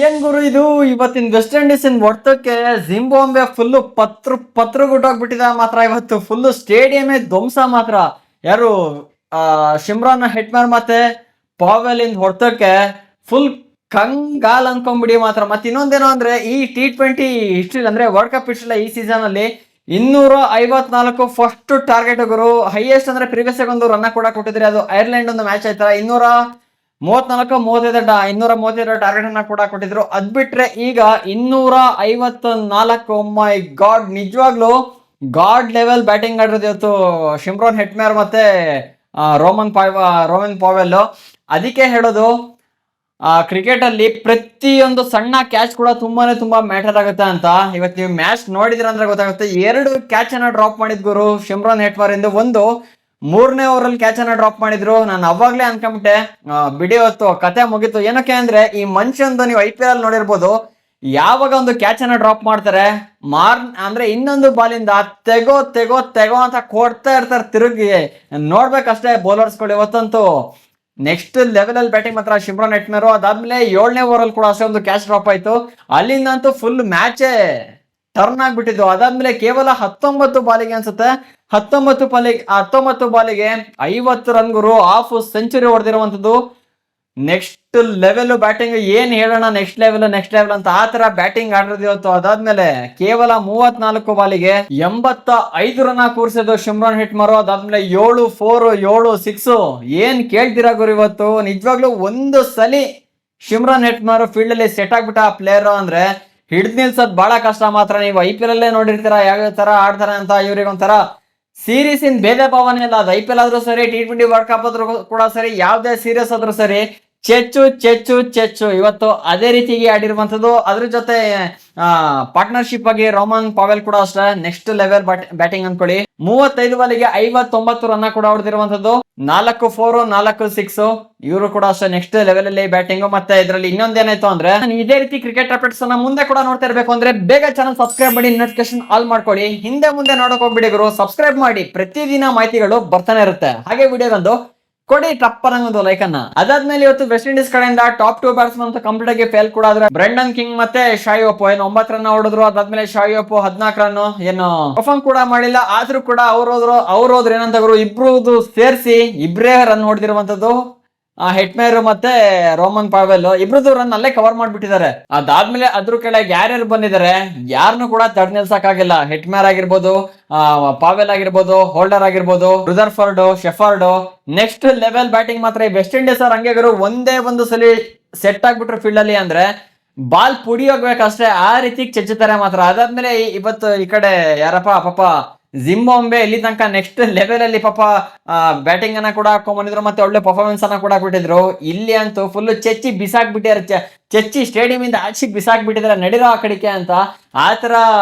ಏನ್ ಗುರು ಇದು ಇವತ್ತಿನ ವೆಸ್ಟ್ ಇಂಡೀಸ್ ಇನ್ ಹೊಡ್ತಕ್ಕೆ ಜಿಂಬಾಬ್ವೆ ಫುಲ್ ಪತ್ರ ಗುಟ್ಟೋಗ್ಬಿಟ್ಟಿದೆ ಮಾತ್ರ. ಇವತ್ತು ಫುಲ್ ಸ್ಟೇಡಿಯಮೇ ಧ್ವಂಸ ಮಾತ್ರ. ಯಾರು ಶಿಮ್ರಾನ್ ಹೆಟ್ಮರ್ ಮತ್ತೆ ಪಾವೆಲ್ ಇಂದ ಹೊಡ್ತಕ್ಕೆ ಫುಲ್ ಕಂಗಾಲ್ ಅನ್ಕೊಂಡ್ಬಿಡಿ ಮಾತ್ರ. ಮತ್ತೆ ಇನ್ನೊಂದೇನೋ ಅಂದ್ರೆ ಈ T20 ಹಿಸ್ಟ್ರಿ ಅಂದ್ರೆ ವರ್ಲ್ಡ್ ಕಪ್ ಹಿಸ್ಟ್ರಿ ಈ ಸೀಸನ್ ಅಲ್ಲಿ 254 ಫಸ್ಟ್ ಟಾರ್ಗೆಟ್ ಗುರು. ಹೈಯೆಸ್ಟ್ ಅಂದ್ರೆ ಪ್ರೀವಿಯಸ್ ಒಂದು ರನ್ ಕೂಡ ಕೊಟ್ಟಿದ್ರೆ ಅದು ಐರ್ಲೆಂಡ್ ಒಂದು ಮ್ಯಾಚ್ ಆಯ್ತಲ್ಲ 232 ಟಾರ್ಗೆಟ್ ಅನ್ನ ಕೂಡ ಕೊಟ್ಟಿದ್ರು. ಅದ್ ಬಿಟ್ರೆ ಈಗ 254. ಮೈ ಗಾಡ್, ನಿಜವಾಗ್ಲು ಗಾಡ್ ಲೆವೆಲ್ ಬ್ಯಾಟಿಂಗ್ ಆಡಿರೋದು ಇವತ್ತು ಶಿಮ್ರಾನ್ ಹೆಟ್ಮೇರ್ ಮತ್ತೆ ರೋಮನ್ ಪಾವೆಲ್. ಅದಕ್ಕೆ ಹೇಳೋದು ಕ್ರಿಕೆಟ್ ಅಲ್ಲಿ ಪ್ರತಿಯೊಂದು ಸಣ್ಣ ಕ್ಯಾಚ್ ಕೂಡ ತುಂಬಾ ಮ್ಯಾಟರ್ ಆಗುತ್ತೆ ಅಂತ. ಇವತ್ತು ನೀವು ಮ್ಯಾಚ್ ನೋಡಿದ್ರೆ ಅಂದ್ರೆ ಗೊತ್ತಾಗುತ್ತೆ. 2 ಕ್ಯಾಚ್ ಅನ್ನ ಡ್ರಾಪ್ ಮಾಡಿದ್ ಗುರು ಶಿಮ್ರಾನ್ ಹೆಟ್ಮೇರ್ ಇಂದ. ಒಂದು 3ನೇ ಓವರಲ್ಲಿ ಕ್ಯಾಚ್ ಅನ್ನ ಡ್ರಾಪ್ ಮಾಡಿದ್ರು. ನಾನು ಅವಾಗ್ಲೇ ಅನ್ಕೊಂಬಿಟ್ಟೆ ಬಿಡಿ ಹೊತ್ತು ಕತೆ ಮುಗೀತು. ಏನಕ್ಕೆ ಅಂದ್ರೆ ಈ ಮನುಷ್ಯಂದು ನೀವು IPL ಅಲ್ಲಿ ನೋಡಿರ್ಬೋದು, ಯಾವಾಗ ಒಂದು ಕ್ಯಾಚ್ ಅನ್ನ ಡ್ರಾಪ್ ಮಾಡ್ತಾರೆ ಅಂದ್ರೆ ಇನ್ನೊಂದು ಬಾಲಿಂದ ತೆಗೋ ಅಂತ ಕೊಡ್ತಾ ಇರ್ತಾರೆ ತಿರುಗಿ. ನೋಡ್ಬೇಕಷ್ಟೇ ಬೌಲರ್ಸ್ಗಳು. ಇವತ್ತಂತೂ ನೆಕ್ಸ್ಟ್ ಲೆವೆಲ್ ಅಲ್ಲಿ ಬ್ಯಾಟಿಂಗ್ ಮಾತ್ರ ಶಿಮ್ರಾನ್ ಹೆಟ್ಮೇರ್. ಅದಾದ್ಮೇಲೆ 7ನೇ ಓವರಲ್ಲಿ ಕೂಡ ಅಷ್ಟೇ ಒಂದು ಕ್ಯಾಚ್ ಡ್ರಾಪ್ ಆಯ್ತು. ಅಲ್ಲಿಂದಂತೂ ಫುಲ್ ಮ್ಯಾಚೇ ಟರ್ನ್ ಆಗ್ಬಿಟ್ಟಿದ್ದು. ಅದಾದ್ಮೇಲೆ ಕೇವಲ 19 ಬಾಲಿಗೆ ಅನ್ಸುತ್ತೆ 19 ಬಾಲಿಗೆ 50 ರನ್ ಗುರು, ಹಾಫ್ ಸೆಂಚುರಿ ಹೊಡೆದಿರುವಂತದ್ದು. ನೆಕ್ಸ್ಟ್ ಲೆವೆಲ್ ಬ್ಯಾಟಿಂಗ್ ಏನ್ ಹೇಳೋಣ, ನೆಕ್ಸ್ಟ್ ಲೆವೆಲ್ ಅಂತ ಆ ತರ ಬ್ಯಾಟಿಂಗ್ ಆಡಿರೋದು ಇವತ್ತು. ಅದಾದ್ಮೇಲೆ ಕೇವಲ 34 ಬಾಲಿಗೆ 85 ರನ್ ಕೂರಿಸಿದ್ದು ಶಿಮ್ರಾನ್ ಹೆಟ್ಮೇರ್. ಅದಾದ್ಮೇಲೆ 7 4 7 6. ಏನ್ ಕೇಳ್ತೀರಾ ಗುರು ಇವತ್ತು. ನಿಜವಾಗ್ಲೂ ಒಂದು ಸಲಿ ಶಿಮ್ರಾನ್ ಹೆಟ್ಮೇರ್ ಫೀಲ್ಡ್ ಅಲ್ಲಿ ಸೆಟ್ ಆಗ್ಬಿಟ್ಟ ಆ ಪ್ಲೇಯರ್ ಅಂದ್ರೆ ಹಿಡಿದ್ ನಿಲ್ಸೋದ್ ಬಹಳ ಕಷ್ಟ ಮಾತ್ರ. ನೀವು IPL ಅಲ್ಲೇ ನೋಡಿರ್ತೀರಾ ಯಾವ ತರ ಆಡ್ತಾರೆ ಅಂತ. ಇವ್ರಿಗೆ ಒಂಥರ ಸೀರೀಸ್ ಇನ್ ಭೇದ ಭಾವನೆ ಇಲ್ಲ. ಅದು IPL ಆದ್ರೂ ಸರಿ, T20 ವರ್ಲ್ಡ್ ಕಪ್ ಆದ್ರೂ ಕೂಡ ಸರಿ, ಯಾವ್ದೇ ಸೀರಿಯಸ್ ಆದ್ರೂ ಸರಿ, ಚೆಚ್ಚು ಇವತ್ತು ಅದೇ ರೀತಿಗೆ ಆಡಿರುವಂತದ್ದು. ಅದ್ರ ಜೊತೆ ಪಾರ್ಟ್ನರ್ಶಿಪ್ ಆಗಿ ರೋಮನ್ ಪಾವೆಲ್ ಕೂಡ ಅಷ್ಟೇ ನೆಕ್ಸ್ಟ್ ಲೆವೆಲ್ ಬ್ಯಾಟಿಂಗ್ ಅನ್ಕೊಳ್ಳಿ. 35 ಬಾಲಿಗೆ 59 ರನ್ ಕೂಡ ಹೊಡೆದಿರುವಂತದ್ದು. 4 4 4 6. ಇವರು ಕೂಡ ಅಷ್ಟೇ ನೆಕ್ಸ್ಟ್ ಲೆವೆಲ್ ಅಲ್ಲಿ ಬ್ಯಾಟಿಂಗ್. ಮತ್ತೆ ಇದರಲ್ಲಿ ಇನ್ನೊಂದೇನಾಯ್ತು ಅಂದ್ರೆ, ಇದೇ ರೀತಿ ಕ್ರಿಕೆಟ್ ಅಪ್ಡೇಟ್ಸ್ ಅನ್ನ ಮುಂದೆ ಕೂಡ ನೋಡ್ತಾ ಇರ್ಬೇಕು ಅಂದ್ರೆ ಬೇಗ ಚಾನಲ್ ಸಬ್ಸ್ಕ್ರೈಬ್ ಮಾಡಿ, ನೋಟಿಫಿಕೇಶನ್ ಆಲ್ ಮಾಡ್ಕೊಳ್ಳಿ. ಮುಂದೆ ನೋಡಕ್ ಹೋಗ್ಬಿಡಿ ಗುರು, ಸಬ್ಸ್ಕ್ರೈಬ್ ಮಾಡಿ. ಪ್ರತಿದಿನ ಮಾಹಿತಿಗಳು ಬರ್ತಾನೆ ಇರುತ್ತೆ. ಹಾಗೆ ವಿಡಿಯೋಗೊಂದು ಕೊಡಿ ಟಪ್ಪರಂಗೊಂದು ಲೈಕ್ ಅನ್ನ. ಅದಾದ್ಮೇಲೆ ಇವತ್ತು ವೆಸ್ಟ್ ಇಂಡೀಸ್ ಕಡೆಯಿಂದ ಟಾಪ್ 2 ಬ್ಯಾಟ್ಸ್ಮನ್ ಅಂತ ಕಂಪ್ಲೀಟ್ ಆಗಿ ಫೇಲ್ ಕೂಡ ಆದ್ರೆ ಬ್ರೆಂಡನ್ ಕಿಂಗ್ ಮತ್ತೆ ಶಾಯಿ ಒಪ್ಪೋ 9 ರನ್ ಹೊಡೆದ್ರು. ಅದಾದ್ಮೇಲೆ ಶಾಯಿ ಒಪ್ಪೋ 14 ರನ್ ಏನು ಪರ್ಫಾರ್ಮ್ ಕೂಡ ಮಾಡಿಲ್ಲ. ಆದ್ರೂ ಕೂಡ ಅವ್ರು ಏನಂತ ಗುರು, ಇಬ್ರು ಸೇರಿಸಿ ಇಬ್ರೇ ರನ್ ಹೊಡೆದಿರುವಂತದ್ದು. ಹೆಟ್ಮೇರ್ ಮತ್ತೆ ರೋಮನ್ ಪಾವೆಲ್ ಇಬ್ರದ್ದು ರನ್ ಅಲ್ಲೇ ಕವರ್ ಮಾಡ್ಬಿಟ್ಟಿದ್ದಾರೆ. ಅದಾದ್ಮೇಲೆ ಅದ್ರ ಕೆಳಗೆ ಯಾರ್ಯಾರು ಬಂದಿದ್ದಾರೆ ಯಾರನ್ನು ಕೂಡ ತಡ್ ನಿಲ್ಸಕ್ಕಾಗಿಲ್ಲ. ಹೆಟ್ಮೇರ್ ಆಗಿರ್ಬೋದು, ಪಾವೆಲ್ ಆಗಿರ್ಬೋದು, ಹೋಲ್ಡರ್ ಆಗಿರ್ಬೋದು, ರುದರ್ಫರ್ಡ್, ಶೆಫರ್ಡ್. ನೆಕ್ಸ್ಟ್ ಲೆವೆಲ್ ಬ್ಯಾಟಿಂಗ್ ಮಾತ್ರ ಈ ವೆಸ್ಟ್ ಇಂಡೀಸ್ ಅವ್ರ ಹಂಗೆ ಒಂದೇ ಒಂದು ಸಲ ಸೆಟ್ ಆಗ್ಬಿಟ್ರು ಫೀಲ್ಡ್ ಅಲ್ಲಿ ಅಂದ್ರೆ ಬಾಲ್ ಪುಡಿ ಹೋಗ್ಬೇಕಷ್ಟೇ ಆ ರೀತಿ ಚೆಚ್ಚುತ್ತಾರೆ ಮಾತ್ರ. ಅದಾದ್ಮೇಲೆ ಇವತ್ತು ಈ ಕಡೆ ಯಾರಪ್ಪ ಪಾಪ ಜಿಂಬಾಬ್ವೆ ಇಲ್ಲಿ ತನಕ ನೆಕ್ಸ್ಟ್ ಲೆವೆಲ್ ಅಲ್ಲಿ ಪಾಪ ಬ್ಯಾಟಿಂಗ್ ಅನ್ನ ಕೂಡ ಹಾಕೊಂಡ್ಬಂದಿದ್ರು. ಮತ್ತೆ ಒಳ್ಳೆ ಪರ್ಫಾರ್ಮೆನ್ಸ್ ಅನ್ನ ಕೂಡ ಕೊಟ್ಟಿದ್ರು. ಇಲ್ಲಿ ಅಂತೂ ಫುಲ್ ಚೆಚ್ಚಿ ಬಿಸಾಕ್ಬಿಟ್ಟಿದ್ದಾರೆ. ಚೆಚ್ಚಿ ಸ್ಟೇಡಿಯಂ ಇಂದ ಆಚೆಗೆ ಬಿಸಾಕ್ಬಿಟ್ಟಿದ್ದಾರೆ ನಡಿರೋ ಆ ಕಡೆಗೆ ಅಂತ. ಆ ತರ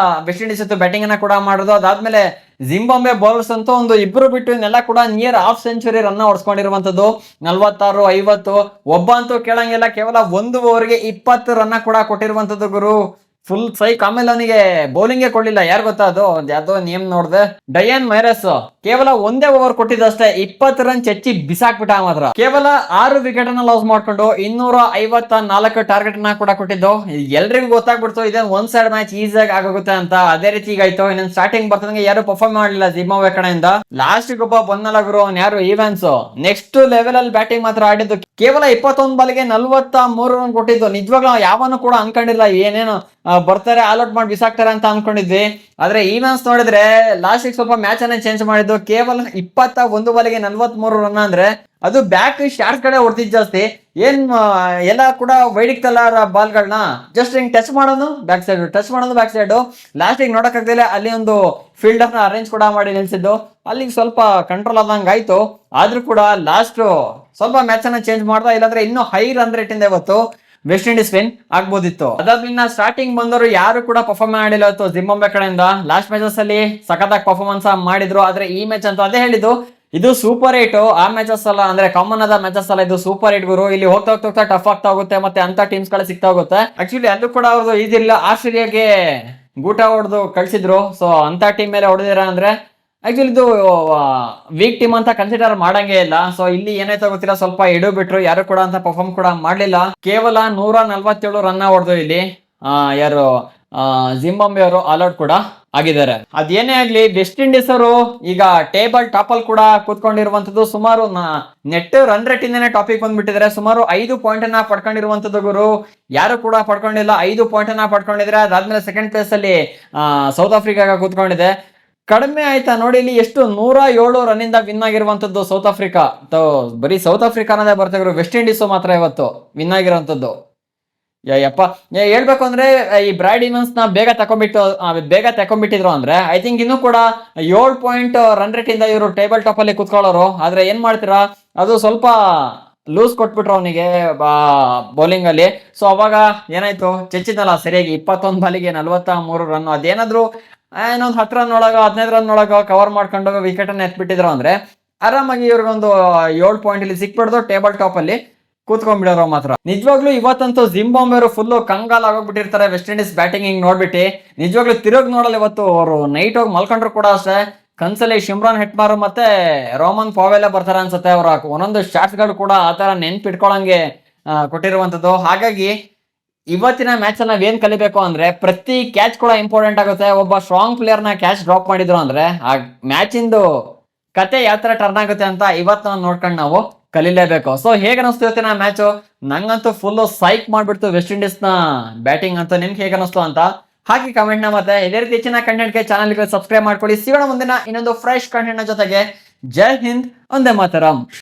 ವೆಸ್ಟ್ ಇಂಡೀಸ್ ಬ್ಯಾಟಿಂಗ್ ಅನ್ನ ಕೂಡ ಮಾಡೋದು. ಅದಾದ್ಮೇಲೆ ಜಿಂಬಾಬ್ವೆ ಬೌಲರ್ಸ್ ಅಂತೂ ಒಂದು ಇಬ್ರು ಬಿಟ್ಟು ಇನ್ನೆಲ್ಲ ಕೂಡ ನಿಯರ್ ಹಾಫ್ ಸೆಂಚುರಿ ರನ್ ಹೊಡ್ಸ್ಕೊಂಡಿರುವಂತದ್ದು. 46 50. ಒಬ್ಬ ಅಂತೂ ಕೇಳಂಗಿಲ್ಲ, ಕೇವಲ 1 ಓವರ್ಗೆ 20 ರನ್ ಕೂಡ ಕೊಟ್ಟಿರುವಂತದ್ದು ಗುರು. Full psych. ಆಮೇಲೆ ಅವನಿಗೆ ಬೌಲಿಂಗ್ ಕೊಡ್ಲಿಲ್ಲ. ಯಾರು ಗೊತ್ತಾ, ಅದು ಯಾವ್ದೋ ನೇಮ್ ನೋಡ್ದೆ, ಡಯಾನ್ ಮೈರಸ್. ಕೇವಲ 1 ಓವರ್ ಕೊಟ್ಟಿದ್ದಷ್ಟೇ 20 ರನ್ ಚೆಚ್ಚಿ ಬಿಸಾಕ್ಬಿಟ್ಟ ಮಾತ್ರ. ಕೇವಲ 6 ವಿಕೆಟ್ ಅನ್ನ ಲಾಸ್ ಮಾಡ್ಕೊಂಡು 254 ಟಾರ್ಗೆಟ್ ಅನ್ನ ಕೂಡ ಕೊಟ್ಟಿದ್ದು. ಎಲ್ರಿಗೂ ಗೊತ್ತಾಗ್ಬಿಡ್ತು ಇದೇನು ಒನ್ ಸೈಡ್ ಮ್ಯಾಚ್ ಈಸಿಯಾಗಿ ಆಗೋಗುತ್ತೆ ಅಂತ. ಅದೇ ರೀತಿ ಈಗ ಆಯ್ತು. ಇನ್ನೊಂದು ಸ್ಟಾರ್ಟಿಂಗ್ ಬರ್ತದಂಗೆ ಯಾರು ಪರ್ಫಾರ್ಮ್ ಮಾಡಲಿಲ್ಲ ಜಿಂಬಾಬ್ವೆ ಕಡೆಯಿಂದ. ಲಾಸ್ಟ್ ಒಬ್ಬ ಬಂದಲ್ಲ ಗುರು, ಅವ್ನು ಯಾರು ಈವೆನ್ಸ್. ನೆಕ್ಸ್ಟ್ ಲೆವೆಲ್ ಅಲ್ಲಿ ಬ್ಯಾಟಿಂಗ್ ಮಾತ್ರ ಆಡಿದ್ದು. ಕೇವಲ 21 ಬಾಲಿಗೆ 43 ರನ್ ಕೊಟ್ಟಿದ್ದು. ನಿಜವಾಗ್ಲೂ ಯಾವನು ಕೂಡ ಅನ್ಕೊಂಡಿಲ್ಲ ಏನೇನು ಬರ್ತಾರೆ ಆಲ್ಔಟ್ ಮಾಡಿ ಬಿಸಾಕ್ತಾರೆ ಅಂತ ಅನ್ಕೊಂಡಿದ್ವಿ. ಆದ್ರೆ ಈವೆನ್ಸ್ ನೋಡಿದ್ರೆ ಲಾಸ್ಟ್ ಸ್ವಲ್ಪ ಮ್ಯಾಚ್ ಅನ್ನ ಚೇಂಜ್ ಮಾಡಿದ್ದು. ಕೇವಲ 21 ಬಾಲಿಗೆ 43 ರನ್ ಅಂದ್ರೆ ಅದು ಬ್ಯಾಕ್ ಶಾರ್ಟ್ ಕಡೆ ಹೊಡ್ತಿದ್ ಜಾಸ್ತಿ. ಏನ್ ಎಲ್ಲ ಕೂಡ ವೈಡಿಕ್ ತಲಾರ ಬಾಲ್ಗಳನ್ನ ಜಸ್ಟ್ ಹಿಂಗ್ ಟಚ್ ಮಾಡೋದು ಬ್ಯಾಕ್ ಸೈಡ್ ಲಾಸ್ಟ್ ಹಿಂಗ್ ನೋಡಕ್ ಆಗ್ತಿಲ್ಲ. ಅಲ್ಲಿ ಒಂದು ಫೀಲ್ಡರ್ ನ ಅರೇಂಜ್ ಕೂಡ ಮಾಡಿ ನಿಲ್ಸಿದ್ದು. ಅಲ್ಲಿಗೆ ಸ್ವಲ್ಪ ಕಂಟ್ರೋಲ್ ಆದಂಗ ಆಯ್ತು. ಆದ್ರೂ ಕೂಡ ಲಾಸ್ಟ್ ಸ್ವಲ್ಪ ಮ್ಯಾಚ್ ಅನ್ನ ಚೇಂಜ್ ಮಾಡ್ದ, ಇಲ್ಲಾಂದ್ರೆ ಇನ್ನೂ ಹೈ ರನ್ ರೇಟ್ ಇಂದ ಇವತ್ತು ವೆಸ್ಟ್ ಇಂಡೀಸ್ ವಿನ್ ಆಗ್ಬೋದಿತ್ತು. ಅದಾದ್ಮೇಲೆ ಸ್ಟಾರ್ಟಿಂಗ್ ಬಂದವರು ಯಾರು ಕೂಡ ಪರ್ಫಾರ್ಮ್ ಮಾಡಿಲ್ಲ ಇವತ್ತು ಜಿಂಬಾಬ್ವೆ ಕಡೆಯಿಂದ. ಲಾಸ್ಟ್ ಮ್ಯಾಚಸ್ ಅಲ್ಲಿ ಸಖತ್ತಾಗಿ ಪರ್ಫಾರ್ಮೆನ್ಸ್ ಮಾಡಿದ್ರು. ಆದ್ರೆ ಈ ಮ್ಯಾಚ್ ಅಂತೂ ಅದೇ ಹೇಳಿದ್ದು, ಇದು ಸೂಪರ್ 8. ಆ ಮ್ಯಾಚಸ್ ಅಲ್ಲ ಅಂದ್ರೆ ಕಾಮನ್ ಆದ ಮ್ಯಾಚಸ್ ಅಲ್ಲ, ಇದು ಸೂಪರ್ 8 ಗುರು. ಇಲ್ಲಿ ಹೋಗ್ತಾ ಟಫ್ ಆಗ್ತಾ ಹೋಗುತ್ತೆ. ಮತ್ತೆ ಅಂತ ಟೀಮ್ಸ್ ಗಳು ಸಿಗ್ತಾ ಹೋಗುತ್ತೆ. ಆಕ್ಚುಲಿ ಅದು ಕೂಡ ಅವ್ರದ್ದು ಇದಿಲ್ಲ, ಆಸ್ಟ್ರೇಲಿಯಾಗೆ ಗೂಟ ಹೊಡೆದು ಕಳ್ಸಿದ್ರು. ಸೊ ಅಂತ ಟೀಮ್ ಮೇಲೆ ಹೊಡೆದಿರ ಅಂದ್ರೆ ಆಕ್ಚುಲಿ ಇದು ವೀಕ್ ಟೀಮ್ ಅಂತ ಕನ್ಸಿಡರ್ ಮಾಡಂಗೆ ಇಲ್ಲ. ಸೊ ಇಲ್ಲಿ ಏನಾಯ್ತು ಗೊತ್ತಿಲ್ಲ, ಸ್ವಲ್ಪ ಎಡು ಬಿಟ್ರು, ಯಾರು ಕೂಡ ಅಂತ ಪರ್ಫಾರ್ಮ್ ಕೂಡ ಮಾಡ್ಲಿಲ್ಲ. ಕೇವಲ 147 ರನ್ ಹೊಡೆದು ಇಲ್ಲಿ ಯಾರು ಜಿಂಬಾಬ್ವೆ ಅವರು ಆಲ್ಔಟ್ ಕೂಡ ಆಗಿದ್ದಾರೆ. ಅದೇನೇ ಆಗ್ಲಿ, ವೆಸ್ಟ್ ಇಂಡೀಸ್ ಅವರು ಈಗ ಟೇಬಲ್ ಟಾಪ್ ಅಲ್ಲಿ ಕೂಡ ಕೂತ್ಕೊಂಡಿರುವಂತದ್ದು. ಸುಮಾರು ನೆಟ್ ರನ್ ರೇಟ್ ಇಂದಾನೆ ಟಾಪಿಕ್ ಬಂದ್ಬಿಟ್ಟಿದ್ರೆ ಸುಮಾರು 5 ಪಾಯಿಂಟ್ ಅನ್ನ ಪಡ್ಕೊಂಡಿರುವಂತದ್ದು ಗುರು. ಯಾರು ಕೂಡ ಪಡ್ಕೊಂಡಿಲ್ಲ, 5 ಪಾಯಿಂಟ್ ಅನ್ನ ಪಡ್ಕೊಂಡಿದ್ರೆ. ಅದಾದ್ಮೇಲೆ ಸೆಕೆಂಡ್ ಪ್ಲೇಸ್ ಅಲ್ಲಿ ಸೌತ್ ಆಫ್ರಿಕಾ ಕೂತ್ಕೊಂಡಿದೆ. ಕಡಿಮೆ ಆಯ್ತಾ ನೋಡಿ, ಇಲ್ಲಿ ಎಷ್ಟು 107 ರನ್ ಇಂದ ವಿನ್ ಆಗಿರುವಂತದ್ದು ಸೌತ್ ಆಫ್ರಿಕಾ. ಬರೀ ಸೌತ್ ಆಫ್ರಿಕಾ ಅನ್ನೋದೇ ಬರ್ತಾರೆ, ವೆಸ್ಟ್ ಇಂಡೀಸ್ ಮಾತ್ರ ಇವತ್ತು ವಿನ್ ಆಗಿರುವಂತದ್ದು. ಯಪ್ಪ, ಹೇಳ್ಬೇಕು ಅಂದ್ರೆ ಈ ಬ್ರಾಡ್ ಇವನ್ಸ್ ನ ಬೇಗ ತಕೊಂಡ್ಬಿಟ್ಟಿದ್ರು ಅಂದ್ರೆ ಐ ಥಿಂಕ್ ಇನ್ನೂ ಕೂಡ 7 ಪಾಯಿಂಟ್ ರನ್ ರೇಟ್ ಇಂದ ಇವರು ಟೇಬಲ್ ಟಾಪ್ ಅಲ್ಲಿ ಕುತ್ಕೊಳ್ಳೋರು. ಆದ್ರೆ ಏನ್ ಮಾಡ್ತೀರಾ, ಅದು ಸ್ವಲ್ಪ ಲೂಸ್ ಕೊಟ್ಬಿಟ್ರು ಅವನಿಗೆ ಬೌಲಿಂಗ್ ಅಲ್ಲಿ. ಸೊ ಅವಾಗ ಏನಾಯ್ತು, ಚೆಚ್ಚಿದ್ನಲ್ಲ ಸರಿಯಾಗಿ 21 ಬಾಲಿಗೆ 43 ರನ್. ಅದೇನಾದ್ರು ಇನ್ನೊಂದು 10 ರನ್ ಒಳಗ 15 ರನ್ ಒಳಗ ಕವರ್ ಮಾಡ್ಕೊಂಡು ವಿಕೆಟ್ ಅನ್ನ ಎತ್ಬಿಟ್ಟಿದ್ರು ಅಂದ್ರೆ ಆರಾಮಾಗಿ ಇವ್ರಿಗೊಂದು 7 ಪಾಯಿಂಟ್ ಇಲ್ಲಿ ಸಿಕ್ಬಿಡ್ದು ಟೇಬಲ್ ಟಾಪ್ ಅಲ್ಲಿ ಕೂತ್ಕೊಂಡ್ಬಿಡೋರು ಮಾತ್ರ. ನಿಜವಾಗ್ಲೂ ಇವತ್ತಂತೂ ಜಿಂಬಾಬ್ವೆ ಅವರು ಫುಲ್ ಕಂಗಾಲ್ ಆಗೋಗ್ಬಿಟ್ಟಿರ್ತಾರೆ ವೆಸ್ಟ್ ಇಂಡೀಸ್ ಬ್ಯಾಟಿಂಗ್ ಹಿಂಗ್ ನೋಡ್ಬಿಟ್ಟು. ನಿಜವಾಗ್ಲೂ ತಿರುಗ್ ನೋಡಲ್ಲ ಇವತ್ತು ಅವರು. ನೈಟ್ ಹೋಗಿ ಮಲ್ಕೊಂಡ್ರು ಕೂಡ ಅಷ್ಟೇ ಕನ್ಸಲ್ಲಿ ಶಿಮ್ರಾನ್ ಹೆಟ್ಮಾರ್ ಮತ್ತೆ ರೋಮನ್ ಪಾವೆಲ್ಲ ಬರ್ತಾರೆ ಅನ್ಸುತ್ತೆ. ಅವ್ರ ಒಂದೊಂದು ಶಾಟ್ಸ್ ಗಳು ಕೂಡ ಆತರ ನೆನ್ಪಿಟ್ಕೊಳಂಗೆ ಕೊಟ್ಟಿರುವಂತದ್ದು. ಹಾಗಾಗಿ ಇವತ್ತಿನ ಮ್ಯಾಚ್ ನಾವ್ ಏನ್ ಕಲಿಬೇಕು ಅಂದ್ರೆ, ಪ್ರತಿ ಕ್ಯಾಚ್ ಕೂಡ ಇಂಪಾರ್ಟೆಂಟ್ ಆಗುತ್ತೆ. ಒಬ್ಬ ಸ್ಟ್ರಾಂಗ್ ಪ್ಲೇಯರ್ ನ ಕ್ಯಾಚ್ ಡ್ರಾಪ್ ಮಾಡಿದ್ರು ಅಂದ್ರೆ ಆ ಮ್ಯಾಚ್ ಇಂದು ಕತೆ ಯಾವ ತರ ಟರ್ನ್ ಆಗುತ್ತೆ ಅಂತ ಇವತ್ತು ನೋಡ್ಕೊಂಡು ನಾವು ಕಲಿಲೇಬೇಕು. ಸೊ ಹೇಗೆ ಅನಿಸ್ತು ಇವತ್ತಿನ ಮ್ಯಾಚು? ನಂಗಂತೂ ಫುಲ್ ಸೈಕ್ ಮಾಡ್ಬಿಡ್ತು ವೆಸ್ಟ್ ಇಂಡೀಸ್ ನ ಬ್ಯಾಟಿಂಗ್ ಅಂತ. ನಿಮ್ಗೆ ಹೇಗೆ ಅನಿಸ್ತು ಅಂತ ಹಾಕಿ ಕಮೆಂಟ್ ನ. ಮತ್ತೆ ಇದೇ ರೀತಿ ಹೆಚ್ಚಿನ ಕಂಟೆಂಟ್ಗೆ ಚಾನಲ್ಗೆ ಸಬ್ಸ್ಕ್ರೈಬ್ ಮಾಡ್ಕೊಳ್ಳಿ. ಸಿಗೋಣ ಮುಂದಿನ ಇನ್ನೊಂದು ಫ್ರೆಶ್ ಕಂಟೆಂಟ್ ನ ಜೊತೆಗೆ. ಜೈ ಹಿಂದ್, ಒಂದೇ ಮಾತರಂ.